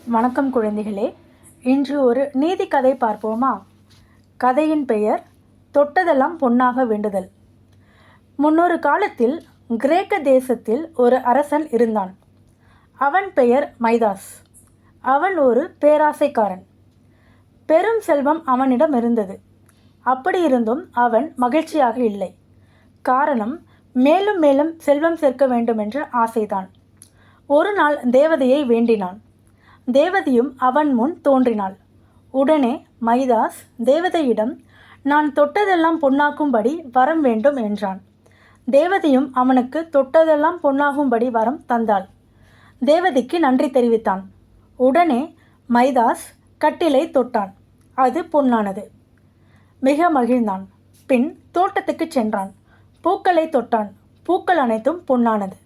வணக்கம் குழந்தைகளே. இன்று ஒரு நீதி கதை பார்ப்போமா? கதையின் பெயர் தொட்டதெல்லாம் பொன்னாக வேண்டுதல். முன்னொரு காலத்தில் கிரேக்க தேசத்தில் ஒரு அரசன் இருந்தான். அவன் பெயர் மைதாஸ். அவன் ஒரு பேராசைக்காரன். பெரும் செல்வம் அவனிடம் இருந்தது. அப்படியிருந்தும் அவன் மகிழ்ச்சியாக இல்லை. காரணம், மேலும் மேலும் செல்வம் சேர்க்க வேண்டுமென்ற ஆசைதான். ஒரு நாள் தேவதையை வேண்டினான். தேவதையும் அவன் முன் தோன்றினாள். உடனே மைதாஸ் தேவதையிடம், நான் தொட்டதெல்லாம் பொன்னாகும்படி வரம் வேண்டும் என்றான். தேவதையும் அவனுக்கு தொட்டதெல்லாம் பொன்னாகும்படி வரம் தந்தாள். தேவதைக்கு நன்றி தெரிவித்தான். உடனே மைதாஸ் கட்டிலை தொட்டான். அது பொன்னானது. மிக மகிழ்ந்தான். பின் தோட்டத்துக்கு சென்றான். பூக்களை தொட்டான். பூக்கள் அனைத்தும் பொன்னானது.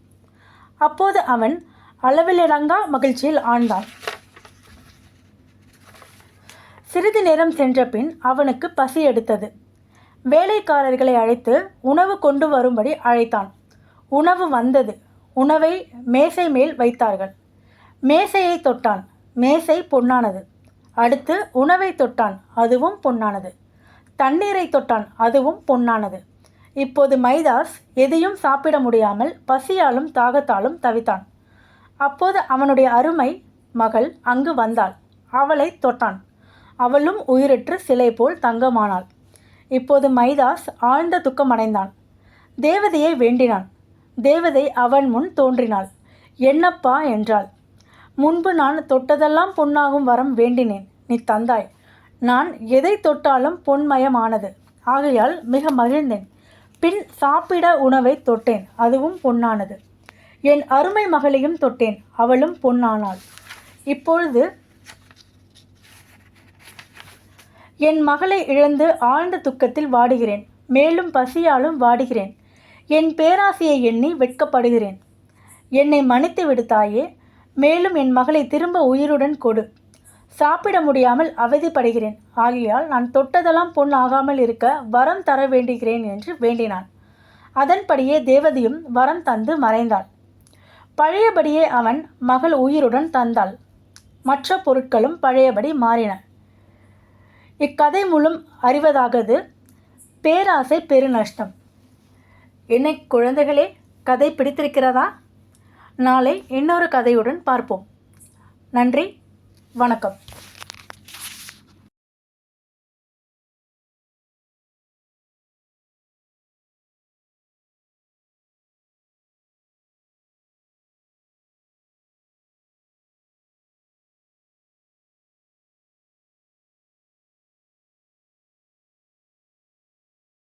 அப்போது அவன் அளவிலடங்கா மகிழ்ச்சியில் ஆழ்ந்தான். சிறிது நேரம் சென்ற பின் அவனுக்கு பசி எடுத்தது. வேலைக்காரர்களை அழைத்து உணவு கொண்டு வரும்படி அழைத்தான். உணவு வந்தது. உணவை மேசை மேல் வைத்தார்கள். மேசையை தொட்டான். மேசை பொன்னானது. அடுத்து உணவை தொட்டான். அதுவும் பொன்னானது. தண்ணீரை தொட்டான். அதுவும் பொன்னானது. இப்போது மைதாஸ் எதையும் சாப்பிட முடியாமல் பசியாலும் தாகத்தாலும் தவித்தான். அப்போது அவனுடைய அருமை மகள் அங்கு வந்தாள். அவளை தொட்டான். அவளும் உயிரற்று சிலை போல் தங்கமானாள். இப்போது மைதாஸ் ஆழ்ந்த துக்கமடைந்தான். தேவதையை வேண்டினான். தேவதை அவன் முன் தோன்றினாள். என்னப்பா என்றாள். முன்பு நான் தொட்டதெல்லாம் பொன்னாகும் வரம் வேண்டினேன். நீ தந்தாய். நான் எதை தொட்டாலும் பொன்மயமானது. ஆகையால் மிக மகிழ்ந்தேன். பின் சாப்பிட உணவை தொட்டேன். அதுவும் பொன்னானது. என் அருமை மகளையும் தொட்டேன். அவளும் பொன்னானாள். இப்பொழுது என் மகளை இழந்து ஆழ்ந்த துக்கத்தில் வாடுகிறேன். மேலும் பசியாலும் வாடுகிறேன். என் பேராசையை எண்ணி வெட்கப்படுகிறேன். என்னை மன்னித்து விடு தாயே. மேலும் என் மகளை திரும்ப உயிருடன் கொடு. சாப்பிட முடியாமல் அவதிப்படுகிறேன். ஆகையால் நான் தொட்டதெல்லாம் பொன் ஆகாமல் இருக்க வரம் தர வேண்டுகிறேன் என்று வேண்டினான். அதன்படியே தேவதையும் வரம் தந்து மறைந்தாள். பழையபடியே அவன் மகள் உயிருடன் தந்தாள். மற்ற பொருட்களும் பழையபடி மாறின. இக்கதை மூலம் அறிவதாகது, பேராசை பெருநஷ்டம். என்ன குழந்தைகளே, கதை பிடித்திருக்கிறதா? நாளை இன்னொரு கதையுடன் பார்ப்போம். நன்றி, வணக்கம்.